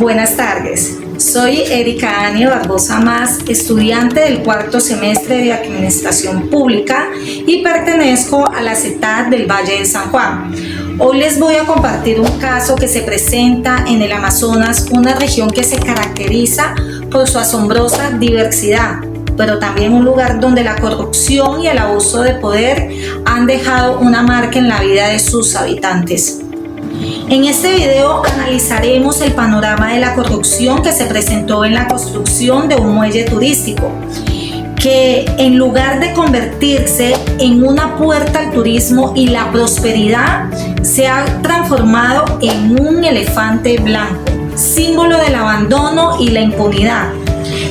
Buenas tardes, soy Erika Ania Barbosa Más, estudiante del cuarto semestre de Administración Pública y pertenezco a la CETAD del Valle de San Juan. Hoy les voy a compartir un caso que se presenta en el Amazonas, una región que se caracteriza por su asombrosa diversidad, pero también un lugar donde la corrupción y el abuso de poder han dejado una marca en la vida de sus habitantes. En este video analizaremos el panorama de la corrupción que se presentó en la construcción de un muelle turístico, que en lugar de convertirse en una puerta al turismo y la prosperidad, se ha transformado en un elefante blanco, símbolo del abandono y la impunidad.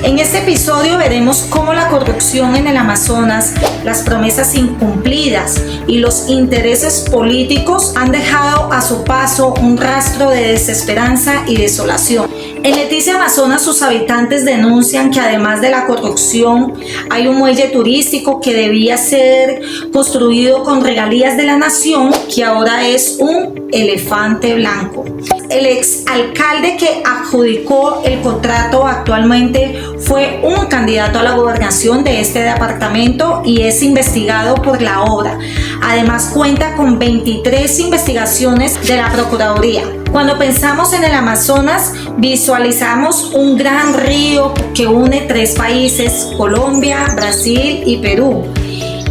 En este episodio veremos cómo la corrupción en el Amazonas, las promesas incumplidas y los intereses políticos han dejado a su paso un rastro de desesperanza y desolación. En Leticia, Amazonas, sus habitantes denuncian que además de la corrupción hay un muelle turístico que debía ser construido con regalías de la nación, que ahora es un elefante blanco. El exalcalde que adjudicó el contrato actualmente fue un candidato a la gobernación de este departamento y es investigado por la obra. Además cuenta con 23 investigaciones de la Procuraduría. Cuando pensamos en el Amazonas, visualizamos un gran río que une 3 países, Colombia, Brasil y Perú.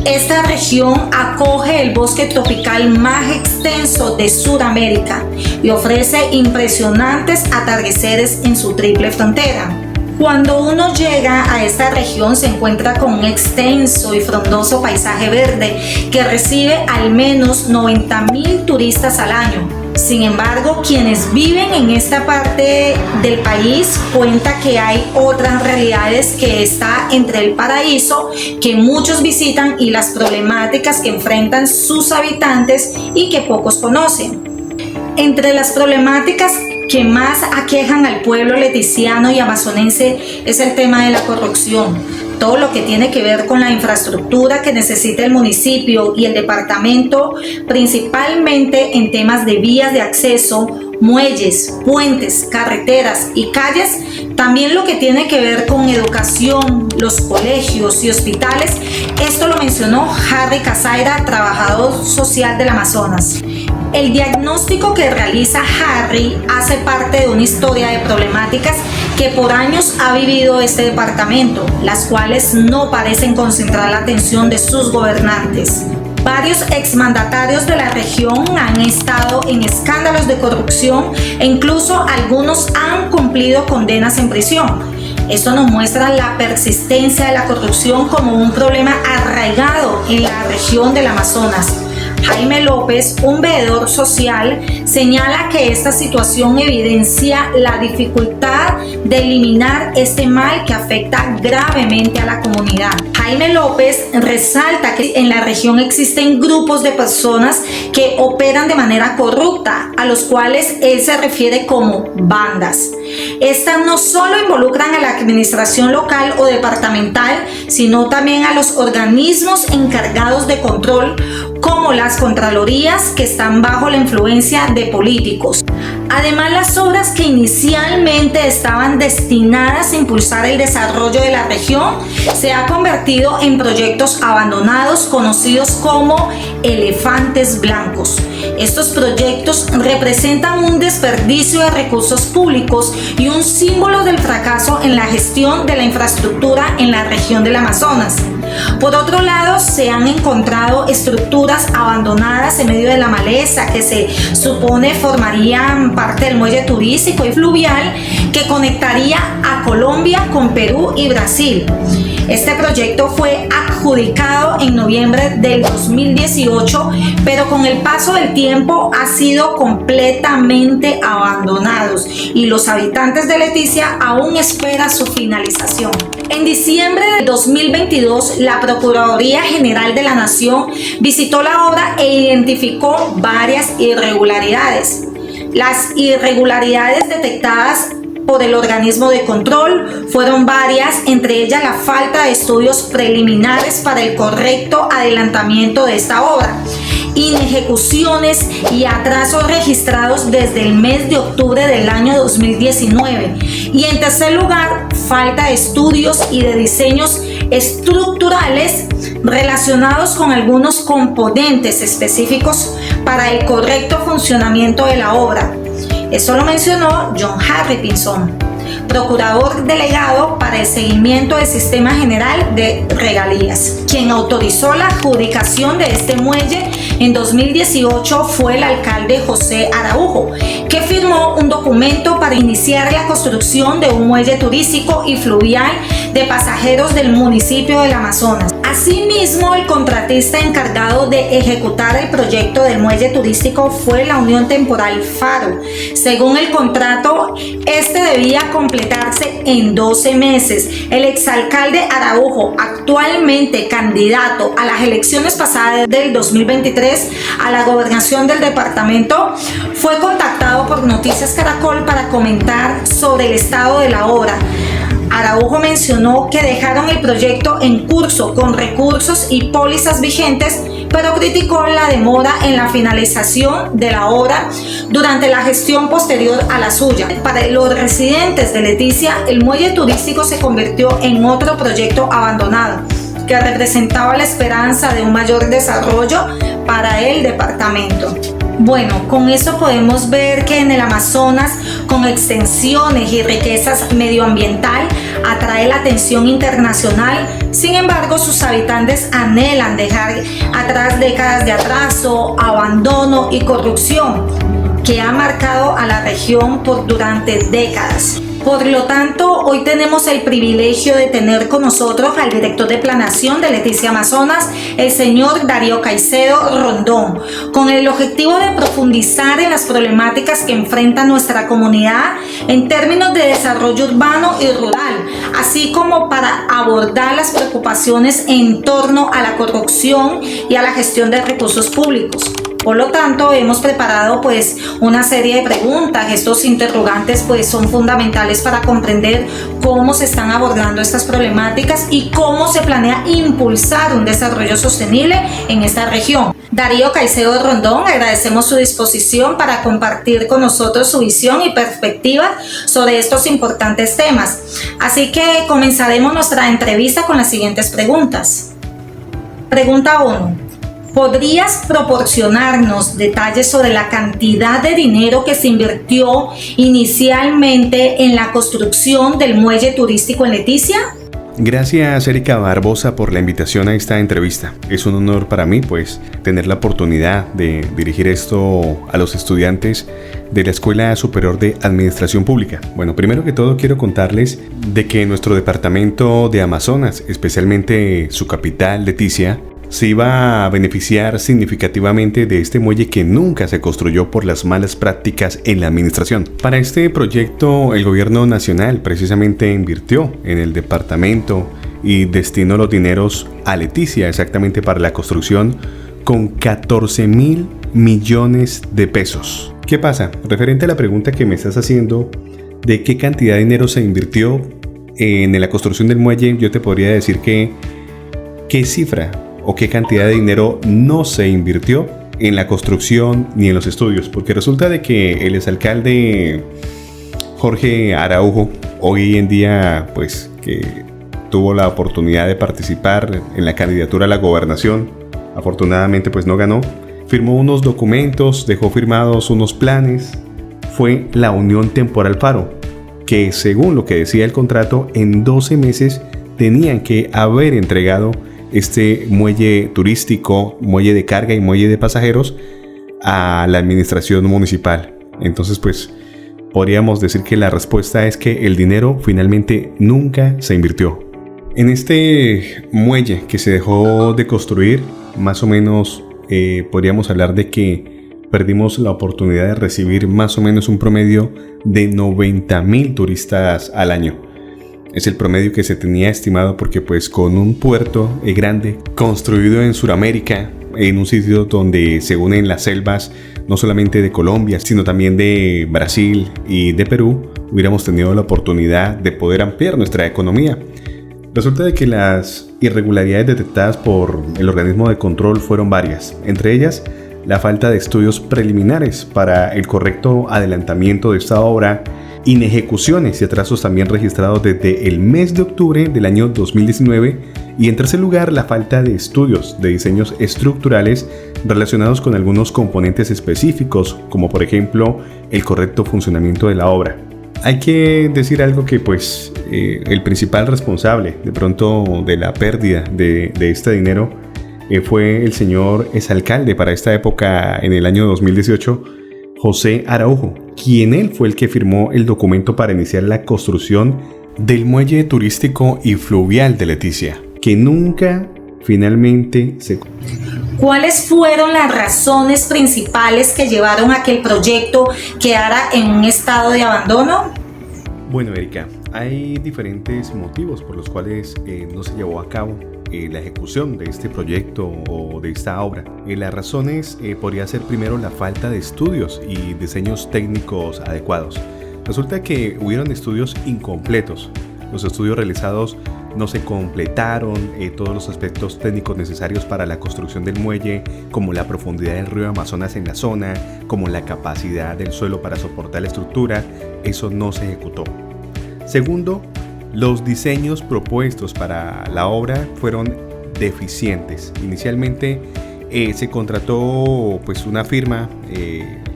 Esta región acoge el bosque tropical más extenso de Sudamérica y ofrece impresionantes atardeceres en su triple frontera. Cuando uno llega a esta región se encuentra con un extenso y frondoso paisaje verde que recibe al menos 90,000 turistas al año. Sin embargo, quienes viven en esta parte del país cuentan que hay otras realidades que está entre el paraíso que muchos visitan y las problemáticas que enfrentan sus habitantes y que pocos conocen. Entre las problemáticas que más aquejan al pueblo leticiano y amazonense es el tema de la corrupción. Todo lo que tiene que ver con la infraestructura que necesita el municipio y el departamento, principalmente en temas de vías de acceso, muelles, puentes, carreteras y calles. También lo que tiene que ver con educación, los colegios y hospitales. Esto lo mencionó Harry Casaira, trabajador social del Amazonas. El diagnóstico que realiza Harry hace parte de una historia de problemáticas que por años ha vivido este departamento, las cuales no parecen concentrar la atención de sus gobernantes. Varios exmandatarios de la región han estado en escándalos de corrupción e incluso algunos han cumplido condenas en prisión. Esto nos muestra la persistencia de la corrupción como un problema arraigado en la región del Amazonas. Jaime López, un veedor social, señala que esta situación evidencia la dificultad de eliminar este mal que afecta gravemente a la comunidad. Jaime López resalta que en la región existen grupos de personas que operan de manera corrupta, a los cuales él se refiere como bandas. Estas no solo involucran a la administración local o departamental, sino también a los organismos encargados de control, como las contralorías que están bajo la influencia de políticos. Además, las obras que inicialmente estaban destinadas a impulsar el desarrollo de la región se han convertido en proyectos abandonados conocidos como elefantes blancos. Estos proyectos representan un desperdicio de recursos públicos y un símbolo del fracaso en la gestión de la infraestructura en la región del Amazonas. Por otro lado, se han encontrado estructuras abandonadas en medio de la maleza que se supone formarían parte del muelle turístico y fluvial que conectaría a Colombia con Perú y Brasil. Este proyecto fue adjudicado en noviembre del 2018, pero con el paso del tiempo ha sido completamente abandonado y los habitantes de Leticia aún esperan su finalización. En diciembre de 2022, la Procuraduría General de la Nación visitó la obra e identificó varias irregularidades. Las irregularidades detectadas por el organismo de control fueron varias, entre ellas la falta de estudios preliminares para el correcto adelantamiento de esta obra. inejecuciones y atrasos registrados desde el mes de octubre del año 2019. Y en tercer lugar, falta de estudios y de diseños estructurales relacionados con algunos componentes específicos para el correcto funcionamiento de la obra. Eso lo mencionó John Harry Pinson, procurador delegado para el seguimiento del Sistema General de Regalías. Quien autorizó la adjudicación de este muelle en 2018 fue el alcalde José Araujo, que firmó un documento para iniciar la construcción de un muelle turístico y fluvial de pasajeros del municipio del Amazonas. Asimismo, el contratista encargado de ejecutar el proyecto del muelle turístico fue la Unión Temporal Faro. Según el contrato, este debía completarse en 12 meses. El exalcalde Araujo, actualmente candidato a las elecciones pasadas del 2023 a la gobernación del departamento, fue contactado por Noticias Caracol para comentar sobre el estado de la obra. Araujo mencionó que dejaron el proyecto en curso con recursos y pólizas vigentes, pero criticó la demora en la finalización de la obra durante la gestión posterior a la suya. Para los residentes de Leticia, el muelle turístico se convirtió en otro proyecto abandonado, que representaba la esperanza de un mayor desarrollo para el departamento. Bueno, con eso podemos ver que en el Amazonas, con extensiones y riquezas medioambiental, atrae la atención internacional. Sin embargo, sus habitantes anhelan dejar atrás décadas de atraso, abandono y corrupción que ha marcado a la región durante décadas. Por lo tanto, hoy tenemos el privilegio de tener con nosotros al director de planeación de Leticia Amazonas, el señor Darío Caicedo Rondón, con el objetivo de profundizar en las problemáticas que enfrenta nuestra comunidad en términos de desarrollo urbano y rural, así como para abordar las preocupaciones en torno a la corrupción y a la gestión de recursos públicos. Por lo tanto, hemos preparado una serie de preguntas. Estos interrogantes son fundamentales para comprender cómo se están abordando estas problemáticas y cómo se planea impulsar un desarrollo sostenible en esta región. Darío Caicedo Rondón, agradecemos su disposición para compartir con nosotros su visión y perspectiva sobre estos importantes temas. Así que comenzaremos nuestra entrevista con las siguientes preguntas. Pregunta 1. ¿Podrías proporcionarnos detalles sobre la cantidad de dinero que se invirtió inicialmente en la construcción del muelle turístico en Leticia? Gracias, Erika Barbosa, por la invitación a esta entrevista. Es un honor para mí, tener la oportunidad de dirigir esto a los estudiantes de la Escuela Superior de Administración Pública. Bueno, primero que todo quiero contarles de que nuestro departamento de Amazonas, especialmente su capital, Leticia, se iba a beneficiar significativamente de este muelle que nunca se construyó por las malas prácticas en la administración. Para este proyecto, el gobierno nacional precisamente invirtió en el departamento y destinó los dineros a Leticia exactamente para la construcción con 14.000 millones de pesos. ¿Qué pasa? Referente a la pregunta que me estás haciendo de qué cantidad de dinero se invirtió en la construcción del muelle, yo te podría decir que qué cifra o qué cantidad de dinero no se invirtió en la construcción ni en los estudios, porque resulta de que el exalcalde Jorge Araujo, hoy en día que tuvo la oportunidad de participar en la candidatura a la gobernación, afortunadamente no ganó, firmó unos documentos, dejó firmados unos planes, fue la Unión Temporal Faro, que según lo que decía el contrato, en 12 meses tenían que haber entregado este muelle turístico, muelle de carga y muelle de pasajeros a la administración municipal. Entonces podríamos decir que la respuesta es que el dinero finalmente nunca se invirtió. En este muelle que se dejó de construir, más o menos podríamos hablar de que perdimos la oportunidad de recibir más o menos un promedio de 90.000 turistas al año. Es el promedio que se tenía estimado porque con un puerto grande construido en Sudamérica, en un sitio donde se unen las selvas no solamente de Colombia, sino también de Brasil y de Perú, hubiéramos tenido la oportunidad de poder ampliar nuestra economía. Resulta de que las irregularidades detectadas por el organismo de control fueron varias, entre ellas la falta de estudios preliminares para el correcto adelantamiento de esta obra, inejecuciones y atrasos también registrados desde el mes de octubre del año 2019 y en tercer lugar la falta de estudios de diseños estructurales relacionados con algunos componentes específicos como por ejemplo el correcto funcionamiento de la obra. Hay que decir algo que pues el principal responsable de pronto de la pérdida de este dinero fue el señor exalcalde para esta época en el año 2018, José Araujo, quien él fue el que firmó el documento para iniciar la construcción del muelle turístico y fluvial de Leticia, que nunca finalmente se... ¿Cuáles fueron las razones principales que llevaron a que el proyecto quedara en un estado de abandono? Bueno, Erika, hay diferentes motivos por los cuales no se llevó a cabo la ejecución de este proyecto o de esta obra. Las razones podría ser primero la falta de estudios y diseños técnicos adecuados. Resulta que hubieron estudios incompletos. Los estudios realizados no se completaron todos los aspectos técnicos necesarios para la construcción del muelle, como la profundidad del río Amazonas en la zona, como la capacidad del suelo para soportar la estructura. Eso no se ejecutó. Segundo, los diseños propuestos para la obra fueron deficientes. Inicialmente se contrató pues una firma,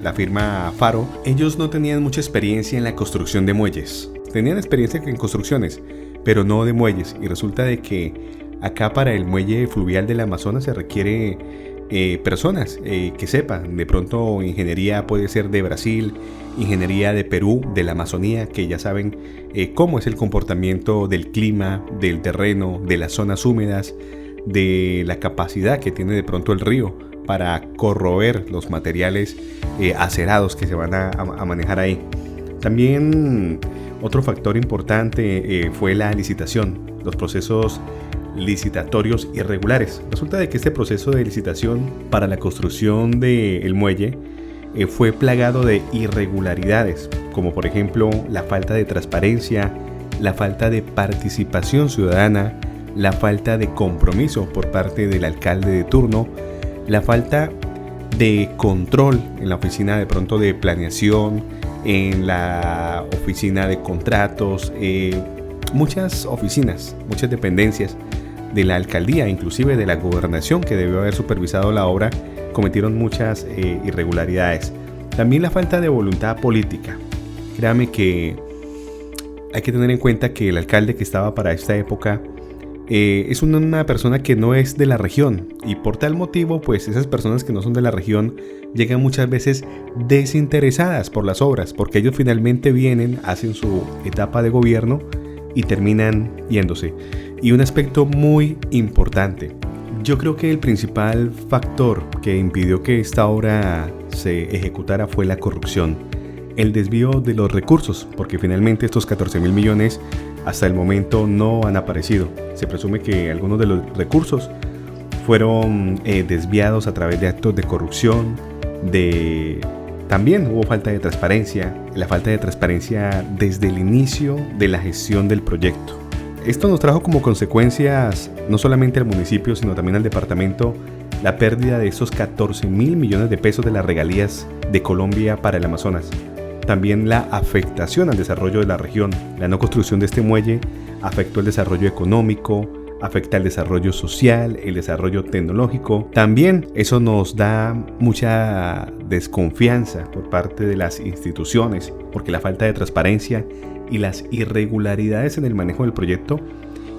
la firma Faro. Ellos no tenían mucha experiencia en la construcción de muelles. Tenían experiencia en construcciones, pero no de muelles. Y resulta de que acá para el muelle fluvial del Amazonas se requiere personas que sepan. De pronto ingeniería puede ser de Brasil, ingeniería de Perú, de la Amazonía, que ya saben cómo es el comportamiento del clima, del terreno, de las zonas húmedas, de la capacidad que tiene de pronto el río para corroer los materiales acerados que se van a manejar ahí. También otro factor importante fue la licitación, los procesos licitatorios irregulares. Resulta de que este proceso de licitación para la construcción del muelle fue plagado de irregularidades, como por ejemplo la falta de transparencia, la falta de participación ciudadana, la falta de compromiso por parte del alcalde de turno, la falta de control en la oficina de pronto de planeación, en la oficina de contratos, muchas oficinas, muchas dependencias de la alcaldía, inclusive de la gobernación que debió haber supervisado la obra, cometieron muchas irregularidades. También la falta de voluntad política. Créame que hay que tener en cuenta que el alcalde que estaba para esta época es una persona que no es de la región, y por tal motivo pues esas personas que no son de la región llegan muchas veces desinteresadas por las obras, porque ellos finalmente vienen, hacen su etapa de gobierno y terminan yéndose. Y un aspecto muy importante, yo creo que el principal factor que impidió que esta obra se ejecutara fue la corrupción, el desvío de los recursos, porque finalmente estos 14.000 millones hasta el momento no han aparecido. Se presume que algunos de los recursos fueron desviados a través de actos de corrupción, también hubo falta de transparencia, la falta de transparencia desde el inicio de la gestión del proyecto. Esto nos trajo como consecuencias no solamente al municipio, sino también al departamento, la pérdida de esos 14.000 millones de pesos de las regalías de Colombia para el Amazonas. También la afectación al desarrollo de la región. La no construcción de este muelle afectó el desarrollo económico, afecta el desarrollo social, el desarrollo tecnológico. También eso nos da mucha desconfianza por parte de las instituciones, porque la falta de transparencia y las irregularidades en el manejo del proyecto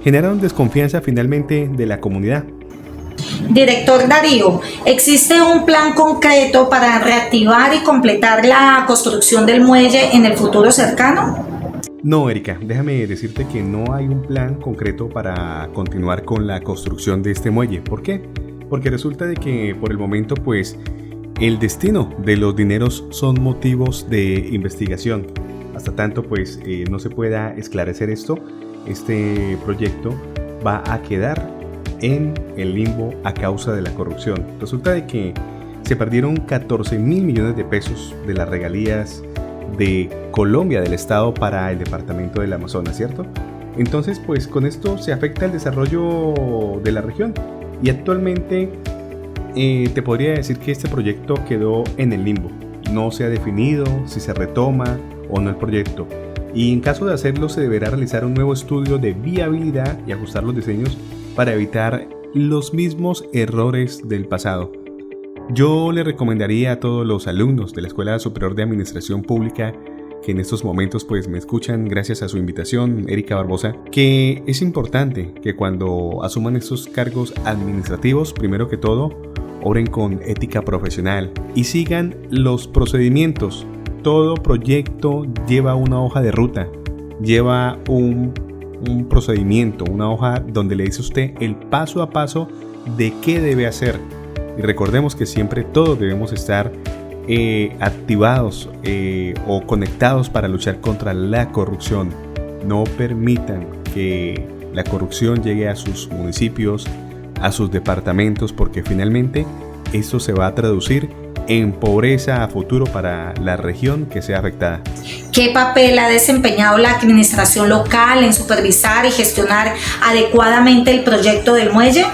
generaron desconfianza finalmente de la comunidad. Director Darío, ¿existe un plan concreto para reactivar y completar la construcción del muelle en el futuro cercano? No, Erika, déjame decirte que no hay un plan concreto para continuar con la construcción de este muelle. ¿Por qué? Porque resulta de que por el momento pues el destino de los dineros son motivos de investigación. Hasta tanto pues no se pueda esclarecer esto, este proyecto va a quedar en el limbo a causa de la corrupción. Resulta de que se perdieron 14.000 millones de pesos de las regalías de Colombia, del Estado, para el departamento del Amazonas, ¿cierto? Entonces, pues con esto se afecta el desarrollo de la región y actualmente te podría decir que este proyecto quedó en el limbo. No se ha definido si se retoma o no el proyecto. Y en caso de hacerlo, se deberá realizar un nuevo estudio de viabilidad y ajustar los diseños para evitar los mismos errores del pasado. Yo le recomendaría a todos los alumnos de la Escuela Superior de Administración Pública que en estos momentos pues me escuchan gracias a su invitación, Erika Barbosa, que es importante que cuando asuman estos cargos administrativos, primero que todo, obren con ética profesional y sigan los procedimientos. Todo proyecto lleva una hoja de ruta, lleva un procedimiento, una hoja donde le dice a usted el paso a paso de qué debe hacer. Y recordemos que siempre todos debemos estar activados o conectados para luchar contra la corrupción. No permitan que la corrupción llegue a sus municipios, a sus departamentos, porque finalmente esto se va a traducir en pobreza a futuro para la región que sea afectada. ¿Qué papel ha desempeñado la administración local en supervisar y gestionar adecuadamente el proyecto del muelle?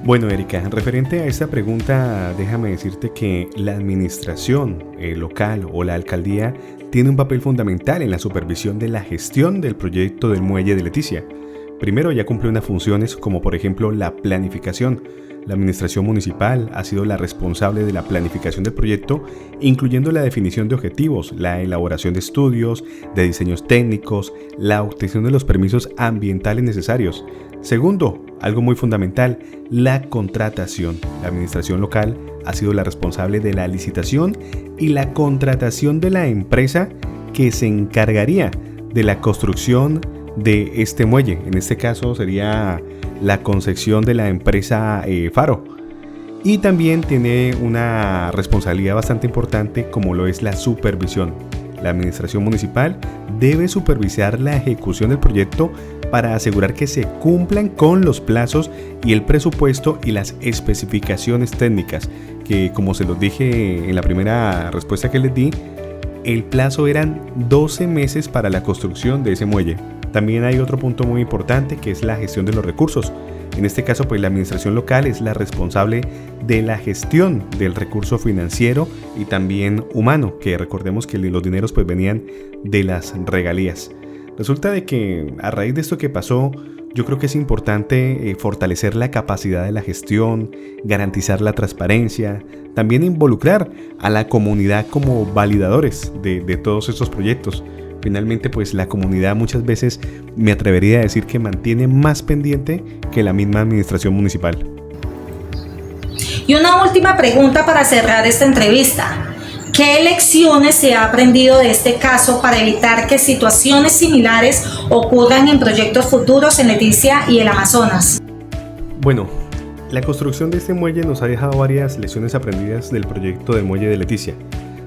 Bueno, Erika, referente a esta pregunta, déjame decirte que la administración local o la alcaldía tiene un papel fundamental en la supervisión de la gestión del proyecto del muelle de Leticia. Primero, ya cumple unas funciones como por ejemplo la planificación. La administración municipal ha sido la responsable de la planificación del proyecto, incluyendo la definición de objetivos, la elaboración de estudios, de diseños técnicos, la obtención de los permisos ambientales necesarios. Segundo, algo muy fundamental, la contratación. La administración local ha sido la responsable de la licitación y la contratación de la empresa que se encargaría de la construcción de este muelle. En este caso sería la concesión de la empresa Faro. Y también tiene una responsabilidad bastante importante como lo es la supervisión. La administración municipal debe supervisar la ejecución del proyecto para asegurar que se cumplan con los plazos y el presupuesto y las especificaciones técnicas, que como se los dije en la primera respuesta que les di, el plazo eran 12 meses para la construcción de ese muelle. También hay otro punto muy importante que es la gestión de los recursos. En este caso, pues la administración local es la responsable de la gestión del recurso financiero y también humano, que recordemos que los dineros pues venían de las regalías. Resulta de que a raíz de esto que pasó, yo creo que es importante fortalecer la capacidad de la gestión, garantizar la transparencia, también involucrar a la comunidad como validadores de todos estos proyectos. Finalmente, pues la comunidad muchas veces me atrevería a decir que mantiene más pendiente que la misma administración municipal. Y una última pregunta para cerrar esta entrevista. ¿Qué lecciones se ha aprendido de este caso para evitar que situaciones similares ocurran en proyectos futuros en Leticia y el Amazonas? Bueno, la construcción de este muelle nos ha dejado varias lecciones aprendidas del proyecto del muelle de Leticia.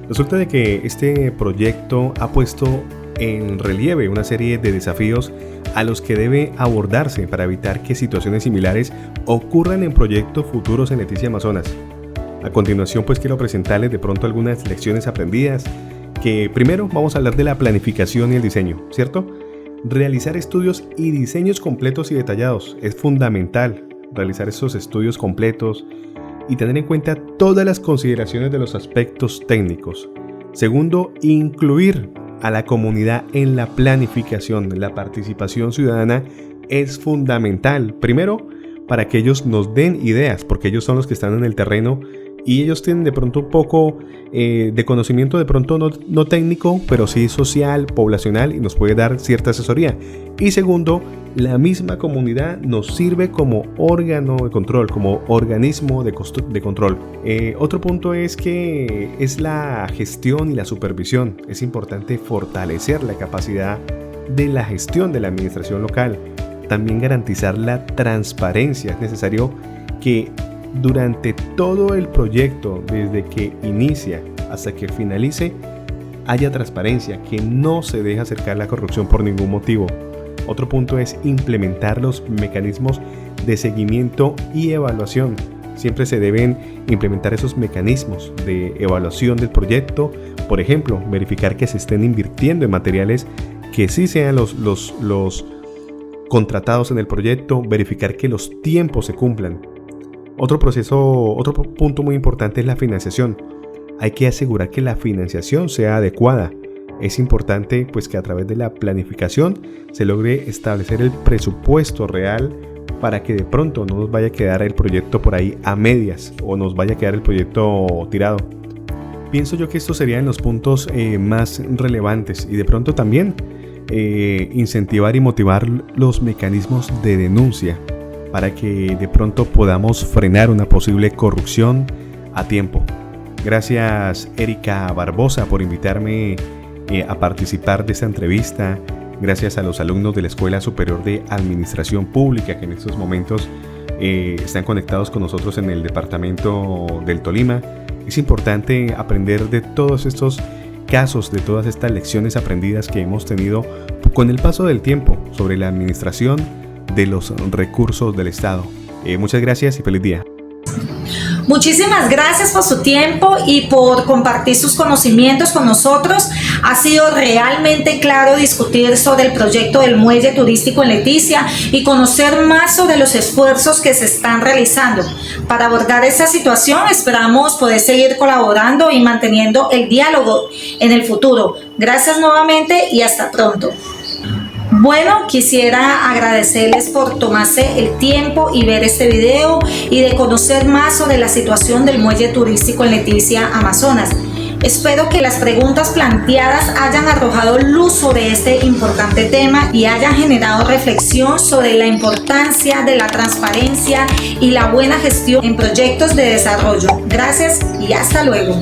Resulta de que este proyecto ha puesto en relieve una serie de desafíos a los que debe abordarse para evitar que situaciones similares ocurran en proyectos futuros en Leticia Amazonas. A continuación pues quiero presentarles de pronto algunas lecciones aprendidas, que primero vamos a hablar de la planificación y el diseño, ¿cierto? Realizar estudios y diseños completos y detallados es fundamental, realizar esos estudios completos y tener en cuenta todas las consideraciones de los aspectos técnicos. Segundo, incluir a la comunidad en la planificación. La participación ciudadana es fundamental. Primero, para que ellos nos den ideas, porque ellos son los que están en el terreno y ellos tienen de pronto un poco de conocimiento, de pronto no técnico, pero sí social, poblacional, y nos puede dar cierta asesoría. Y segundo, la misma comunidad nos sirve como órgano de control, como organismo de control. Otro punto es que es la gestión y la supervisión. Es importante fortalecer la capacidad de la gestión de la administración local. También garantizar la transparencia. Es necesario que durante todo el proyecto, desde que inicia hasta que finalice, haya transparencia, que no se deje acercar la corrupción por ningún motivo. Otro punto es implementar los mecanismos de seguimiento y evaluación. Siempre se deben implementar esos mecanismos de evaluación del proyecto. Por ejemplo, verificar que se estén invirtiendo en materiales que sí sean los contratados en el proyecto, verificar que los tiempos se cumplan. Otro punto muy importante es la financiación. Hay que asegurar que la financiación sea adecuada. Es importante pues que a través de la planificación se logre establecer el presupuesto real para que de pronto no nos vaya a quedar el proyecto por ahí a medias o nos vaya a quedar el proyecto tirado. Pienso yo que estos serían los puntos más relevantes y de pronto también incentivar y motivar los mecanismos de denuncia para que de pronto podamos frenar una posible corrupción a tiempo. Gracias Erika Barbosa por invitarme a participar de esta entrevista. Gracias a los alumnos de la Escuela Superior de Administración Pública que en estos momentos están conectados con nosotros en el departamento del Tolima. Es importante aprender de todos estos casos, de todas estas lecciones aprendidas que hemos tenido con el paso del tiempo sobre la administración de los recursos del Estado. Muchas gracias y feliz día. Muchísimas gracias por su tiempo y por compartir sus conocimientos con nosotros. Ha sido realmente claro discutir sobre el proyecto del muelle turístico en Leticia y conocer más sobre los esfuerzos que se están realizando. Para abordar esta situación esperamos poder seguir colaborando y manteniendo el diálogo en el futuro. Gracias nuevamente y hasta pronto. Bueno, quisiera agradecerles por tomarse el tiempo y ver este video y de conocer más sobre la situación del muelle turístico en Leticia, Amazonas. Espero que las preguntas planteadas hayan arrojado luz sobre este importante tema y hayan generado reflexión sobre la importancia de la transparencia y la buena gestión en proyectos de desarrollo. Gracias y hasta luego.